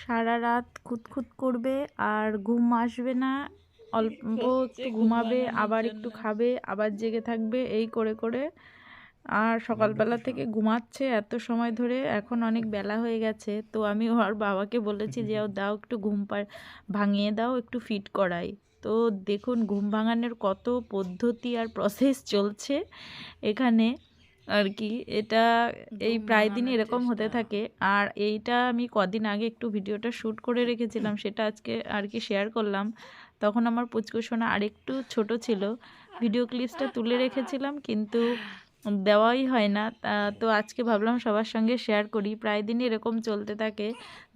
সারা রাত খুঁতখুত করবে আর ঘুম আসবে না, অল্প একটু ঘুমাবে, আবার একটু খাবে, আবার জেগে থাকবে, এই করে করে আর সকালবেলা থেকে ঘুমাচ্ছে এত সময় ধরে। এখন অনেক বেলা হয়ে গেছে, তো আমি ওর বাবাকে বলেছি যে ও দাও একটু ঘুম ভাঙিয়ে দাও, একটু ফিট করাই। তো দেখুন ঘুম ভাঙানোর কত পদ্ধতি আর প্রসেস চলছে এখানে আর কি। এটা এই প্রায় দিনই এরকম হতে থাকে। আর এইটা আমি কদিন আগে একটু ভিডিওটা শ্যুট করে রেখেছিলাম, সেটা আজকে আর কি শেয়ার করলাম। তখন আমার পুচকু সোনা আরেকটু ছোট ছিল, ভিডিও ক্লিপসটা তুলে রেখেছিলাম কিন্তু দেওয়াই হয় না। তো আজকে ভাবলাম সবার সঙ্গে শেয়ার করি। প্রায় দিনই এরকম চলতে থাকে,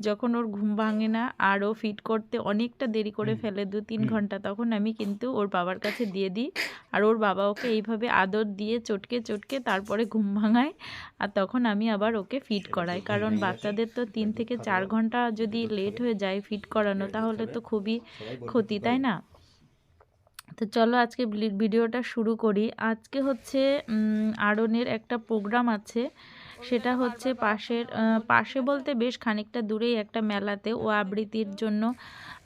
যখন ওর ঘুম ভাঙে না আর ও ফিট করতে অনেকটা দেরি করে ফেলে 2-3 ঘন্টা, তখন আমি কিন্তু ওর বাবার কাছে দিয়ে দিই। আর ওর বাবা ওকে এইভাবে আদর দিয়ে চটকে চটকে তারপরে ঘুম ভাঙায়, আর তখন আমি আবার ওকে ফিট করাই। কারণ বাচ্চাদের তো 3 থেকে 4 ঘন্টা যদি লেট হয়ে যায় ফিট করানো, তাহলে তো খুবই ক্ষতি, তাই না? তো চলো আজকে ভিডিওটা শুরু করি। আজকে হচ্ছে আড়নের একটা প্রোগ্রাম আছে, সেটা হচ্ছে পাশে বলতে বেশ খানিকটা দূরেই একটা মেলাতে, ও আবৃত্তির জন্য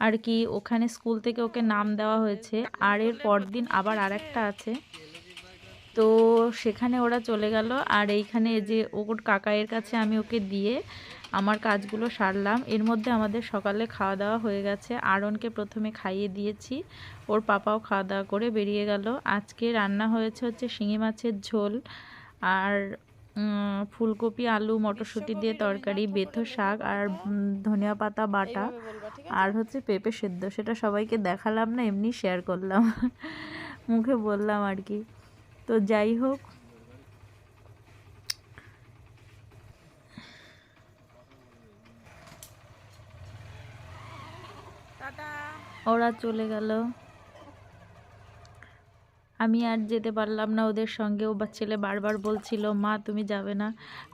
আর কি ওখানে স্কুল থেকে ওকে নাম দেওয়া হয়েছে। আর এর পরদিন আবার আরেকটা আছে, তো সেখানে ওরা চলে গেল। আর এইখানে যে ওর কাকায়ের কাছে আমি ওকে দিয়ে আমার কাজগুলো সারলাম। এর মধ্যে আমাদের সকালে খাওয়া দাওয়া হয়ে গেছে। আরনকে প্রথমে খাইয়ে দিয়েছি, ওর পাপাও খাওয়া দাওয়া করে বেরিয়ে গেল। আজকে রান্না হয়েছে হচ্ছে শিঙি মাছের ঝোল আর ফুলকপি আলু মটরশুঁটি দিয়ে তরকারি, বেথো শাক আর ধনিয়া পাতা বাটা, আর হচ্ছে পেঁপে সেদ্ধ। সেটা সবাইকে দেখালাম না, এমনি শেয়ার করলাম মুখে বললাম আর কি। তো যাই হোক, ওরা চলে গেল, আমি আর যেতে পারলাম না ওদের সঙ্গে। ও ছেলে বারবার বলছিল মা তুমি যাবে না,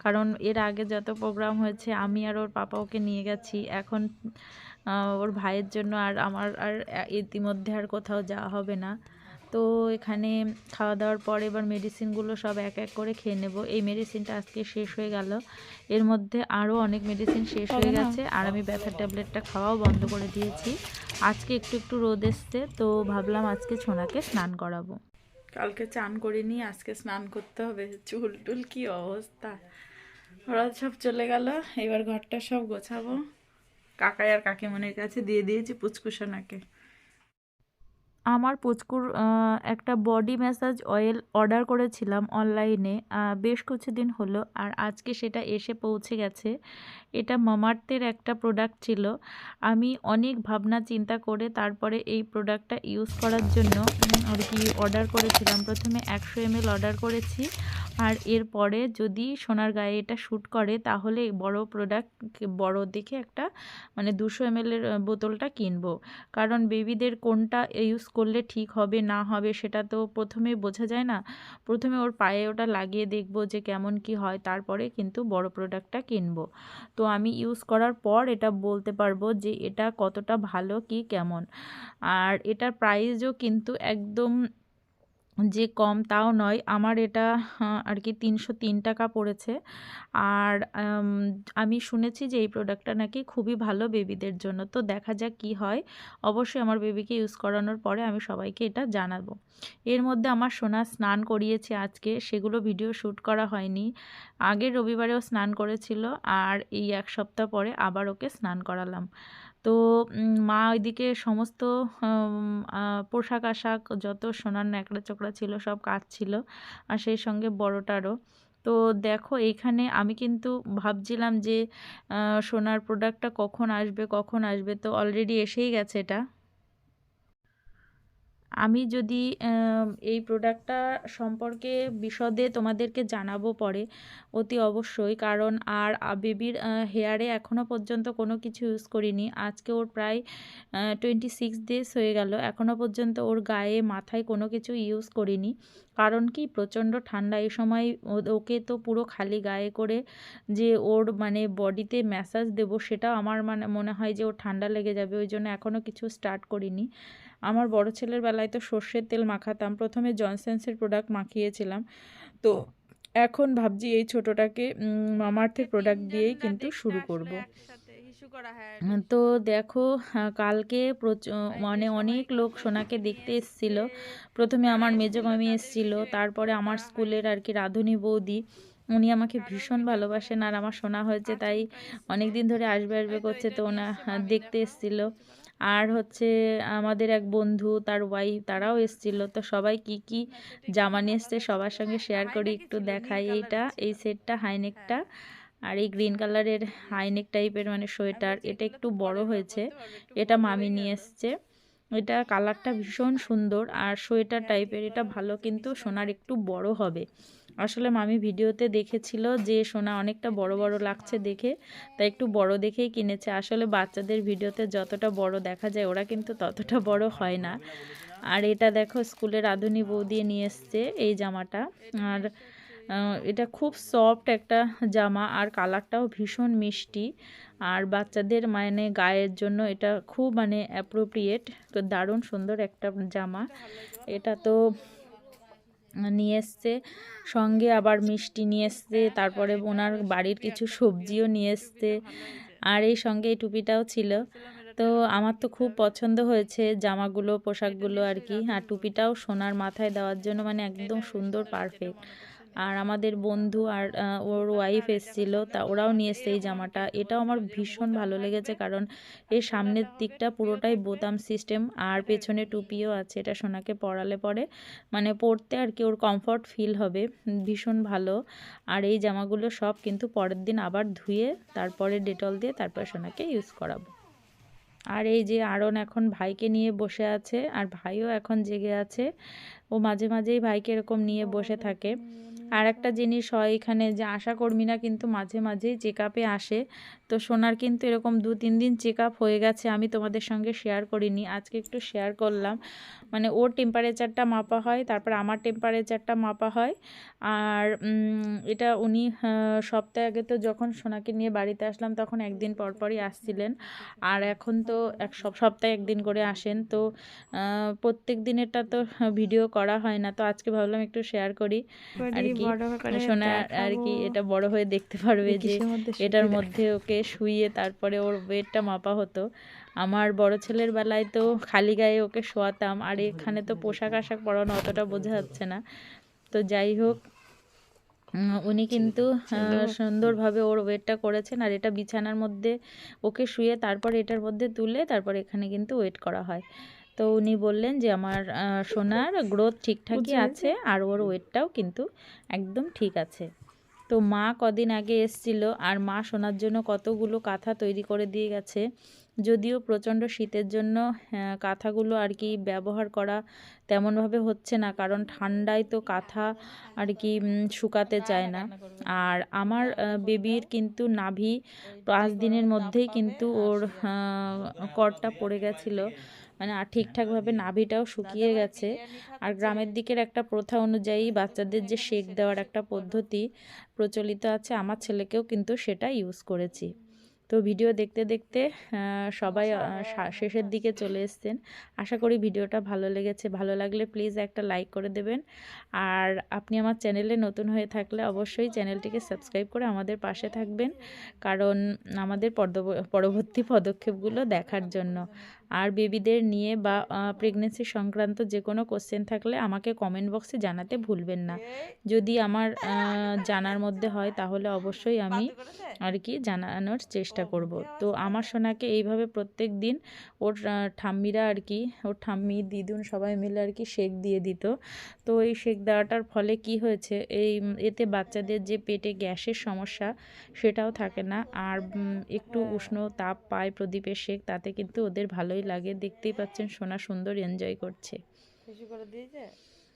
কারণ এর আগে যত প্রোগ্রাম হয়েছে আমি আর ওর পাপা ওকে নিয়ে গেছি। এখন ওর ভাইয়ের জন্য আর আমার আর ইতিমধ্যে আর কোথাও যাওয়া হবে না। তো এখানে খাওয়া দাওয়ার পর এবার মেডিসিনগুলো সব এক এক করে খেয়ে নেব। এই মেডিসিনটা আজকে শেষ হয়ে গেল, এর মধ্যে আরও অনেক মেডিসিন শেষ হয়ে গেছে। আর আমি ব্যথার ট্যাবলেটটা খাওয়াও বন্ধ করে দিয়েছি। আজকে একটু একটু রোদ এসছে, তো ভাবলাম আজকে ছোনাকে স্নান করাবো। কালকে চান করিনি, আজকে স্নান করতে হবে। চুল টুল কি অবস্থা। ওরা সব চলে গেল, এবার ঘরটা সব গোছাবো। কাকাই আর কাকিমণির কাছে দিয়ে দিয়েছি পুচকুসোনাকে। আমার পুচকুর একটা বডি ম্যাসাজ অয়েল অর্ডার করেছিলাম অনলাইনে, বেশ কিছুদিন হলো, আর আজকে সেটা এসে পৌঁছে গেছে। এটা মামাআর্থের একটা প্রোডাক্ট ছিল। আমি অনেক ভাবনা চিন্তা করে তারপরে এই প্রোডাক্টটা ইউজ করার জন্য আর কি অর্ডার করেছিলাম। প্রথমে 100 ml অর্ডার করেছি, আর এরপরে যদি সোনার গায়ে এটা শ্যুট করে তাহলে বড় প্রোডাক্ট, বড় দেখে একটা মানে 200 ml এর বোতলটা কিনবো। কারণ বেবিদের কোনটা ইউজ করলে ঠিক হবে না হবে সেটা তো প্রথমে বোঝা যায় না। প্রথমে ওর পায়ে ওটা লাগিয়ে দেখবো যে কেমন কি হয়, তারপরে কিন্তু বড় প্রোডাক্টটা কিনবো। তো আমি ইউজ করার পর এটা বলতে পারবো যে এটা কতটা ভালো কি কেমন। আর এটার প্রাইসও কিন্তু একদম যে কম তাও নয়। আমার এটা আর কি 303 টাকা পড়েছে। আর আমি শুনেছি যে এই প্রোডাক্টটা নাকি খুবই ভালো বেবিদের জন্য। তো দেখা যাক কি হয়। অবশ্যই আমার বেবিকে ইউজ করানোর পরে আমি সবাইকে এটা জানাবো। এর মধ্যে আমার সোনা স্নান করিয়েছে আজকে, সেগুলো ভিডিও শ্যুট করা হয়নি। আগের রবিবারেও স্নান করেছিল, আর এই 1 সপ্তাহ পরে আবার ওকে স্নান করালাম। তো মা ওইদিকে সমস্ত পোশাক আশাক যত সোনার ন্যাকড়া চোকড়া ছিল সব কাচছিল, আর সেই সঙ্গে বড়টারও। তো দেখো এইখানে আমি কিন্তু ভাবছিলাম যে সোনার প্রোডাক্টটা কখন আসবে কখন আসবে, তো অলরেডি এসেই গেছে এটা। আমি যদি এই প্রোডাক্টটা সম্পর্কে বিশদে তোমাদেরকে জানাবো পরে অতি অবশ্যই। কারণ আর বেবির হেয়ারে এখনও পর্যন্ত কোনো কিছু ইউজ করিনি। আজকে ওর প্রায় 26 ডেজ হয়ে গেল, এখনও পর্যন্ত ওর গায়ে মাথায় কোনো কিছু ইউজ করিনি। কারণ কি প্রচণ্ড ঠান্ডা এই সময়, ওকে তো পুরো খালি গায়ে করে যে ওর মানে বডিতে ম্যাসাজ দেবো সেটাও আমার মানে মনে হয় যে ওর ঠান্ডা লেগে যাবে, ওই জন্য এখনও কিছু স্টার্ট করিনি। আমার বড় ছেলের বেলায় তো সর্ষের তেল মাখাতাম, প্রথমে জনসন্সের প্রোডাক্ট মাখিয়েছিলাম। তো এখন ভাবছি এই ছোটোটাকে মামাআর্থের প্রোডাক্ট দিয়েই কিন্তু শুরু করব। তো দেখো কালকে মানে অনেক লোক সোনাকে দেখতে এসেছিল। প্রথমে আমার মেজো মামি এসেছিল, তারপরে আমার স্কুলের আর কি রাঁধুনি বৌদি, উনি আমাকে ভীষণ ভালোবাসেন আর আমার শোনা হয়েছে তাই অনেক দিন ধরে আসবে আসবে করছে, তো ওনা দেখতে এসেছিল। আর হচ্ছে আমাদের এক বন্ধু তার ওয়াইফ তারাও এসেছিল। তো সবাই কি কি জামা নিয়ে এসছে সবার সঙ্গে শেয়ার করি, একটু দেখাই। এই সেটটা হাইনেকটা, আর এই গ্রিন কালারের হাইনেক টাইপের মানে সোয়েটার, এটা একটু বড় হয়েছে, এটা মামি নিয়ে এসছে। এটা কালারটা ভীষণ সুন্দর আর সোয়েটার টাইপের, এটা ভালো, কিন্তু সোনার একটু বড় হবে। আসলে মামি ভিডিওতে দেখেছিল যে সোনা অনেকটা বড় বড় লাগছে দেখে, তাই একটু বড় দেখেই কিনেছে। আসলে বাচ্চাদের ভিডিওতে যতটা বড় দেখা যায় ওরা কিন্তু ততটা বড় হয় না। আর এটা দেখো স্কুলের রাঁধুনি বউ দিয়ে নিয়ে এসছে এই জামাটা। আর এটা খুব সফট একটা জামা আর কালারটাও ভীষণ মিষ্টি, আর বাচ্চাদের মানে গায়ের জন্য এটা খুব মানে অ্যাপ্রোপ্রিয়েট। তো দারুণ সুন্দর একটা জামা। এটা তো নিয়ে এসছে, সঙ্গে আবার মিষ্টি নিয়ে এসছে, তারপরে ওনার বাড়ির কিছু সবজিও নিয়ে এসছে, আর এই সঙ্গে এই টুপিটাও ছিল। তো আমার তো খুব পছন্দ হয়েছে জামাগুলো, পোশাকগুলো আর কি। আর টুপিটাও সোনার মাথায় দেওয়ার জন্য মানে একদম সুন্দর, পারফেক্ট। আর আমাদের বন্ধু আর ওর ওয়াইফ এসেছিল, তা ওরাও নিয়ে এসছে এই জামাটা। এটাও আমার ভীষণ ভালো লেগেছে, কারণ এর সামনের দিকটা পুরোটাই বোতাম সিস্টেম আর পেছনে টুপিও আছে। এটা সোনাকে পরালে পরে মানে পরতে আর কি ওর কমফর্ট ফিল হবে, ভীষণ ভালো। আর এই জামাগুলো সব কিন্তু পরের দিন আবার ধুয়ে তারপরে ডেটল দিয়ে তারপরে সোনাকে ইউজ করাবো। আর এই যে আরন এখন ভাইকে নিয়ে বসে আছে, আর ভাইও এখন জেগে আছে। ও মাঝে মাঝেই ভাইকে এরকম নিয়ে বসে থাকে। আর একটা জিনিস হয় এখানে যে আশাকর্মীরা কিন্তু মাঝে মাঝেই চেক আপে আসে। তো সোনার কিন্তু এরকম 2-3 দিন চেক আপ হয়ে গেছে, আমি তোমাদের সঙ্গে শেয়ার করিনি, আজকে একটু শেয়ার করলাম। মানে ওর টেম্পারেচারটা মাপা হয়, তারপর আমার টেম্পারেচারটা মাপা হয়। আর এটা উনি সপ্তাহে আগে তো যখন সোনাকে নিয়ে বাড়িতে আসলাম তখন একদিন পর পরই আসছিলেন, আর এখন তো সপ্তাহে একদিন করে আসেন। তো প্রত্যেক দিনেরটা তো ভিডিও করা হয় না, তো আজকে ভাবলাম একটু শেয়ার করি আর কি। সোনা আর কি এটা বড় হয়ে দেখতে পারবে যে এটার মধ্যে ওকে শুইয়ে তারপরে ওর ওয়েটটা মাপা হতো। আমার বড় ছেলের বেলায় তো খালি গায়ে ওকে শোয়াতাম, আর এখানে তো পোশাক আশাক পরানো অতটা বোঝা যাচ্ছে না। তো যাই হোক, উনি কিন্তু সুন্দরভাবে ওর ওয়েটটা করেছেন। আর এটা বিছানার মধ্যে ওকে শুয়ে তারপর এটার মধ্যে তুলে তারপর এখানে কিন্তু ওয়েট করা হয়। তো উনি বললেন যে আমার সোনার গ্রোথ ঠিকঠাকই আছে আর ওর ওয়েটটাও কিন্তু একদম ঠিক আছে। তো মা কদিন আগে এসছিল, আর মা সোনার জন্য কতগুলো কাঁথা তৈরি করে দিয়ে গেছে। যদিও প্রচণ্ড শীতের জন্য কাঁথাগুলো আর কি ব্যবহার করা তেমনভাবে হচ্ছে না, কারণ ঠান্ডায় তো কাঁথা আর কি শুকাতে চায় না। আর আমার বেবির কিন্তু নাভি 5 দিনের মধ্যেই কিন্তু ওর কর্ডটা পড়ে গেছিলো, মানে আর ঠিকঠাকভাবে নাভিটাও শুকিয়ে গেছে। আর গ্রামের দিকের একটা প্রথা অনুযায়ী বাচ্চাদের যে সেক দেওয়ার একটা পদ্ধতি প্রচলিত আছে, আমার ছেলেকেও কিন্তু সেটা ইউজ করেছি। তো ভিডিও দেখতে দেখতে সবাই শেষের দিকে চলে এসেছেন। আশা করি ভিডিওটা ভালো লেগেছে। ভালো লাগলে প্লিজ একটা লাইক করে দেবেন। আর আপনি আমার চ্যানেলে নতুন হয়ে থাকলে অবশ্যই চ্যানেলটিকে সাবস্ক্রাইব করে আমাদের পাশে থাকবেন, কারণ আমাদের পরবর্তী পদক্ষেপগুলো দেখার জন্য। আর বেবিদের নিয়ে বা প্রেগনেন্সি সংক্রান্ত যে কোনো কোশ্চেন থাকলে আমাকে কমেন্ট বক্সে জানাতে ভুলবেন না। যদি আমার জানার মধ্যে হয় তাহলে অবশ্যই আমি আর কি জানানোর চেষ্টা করব। তো আমার সোনাকে এইভাবে প্রত্যেক দিন ওর ঠাম্মিরা আর কি, ওর ঠাম্মি দিদুন সবাই মিলে আর কি শেক দিয়ে দিত। তো এই শেক দেওয়াটার ফলে কি হয়েছে, এতে বাচ্চাদের যে পেটে গ্যাসের সমস্যা সেটাও থাকে না। আর একটু উষ্ণ তাপ পায় প্রদীপের শেক, তাতে কিন্তু ওদের ভালোই লাগে। দেখতেই পাচ্ছেন সোনা সুন্দর এনজয় করছে।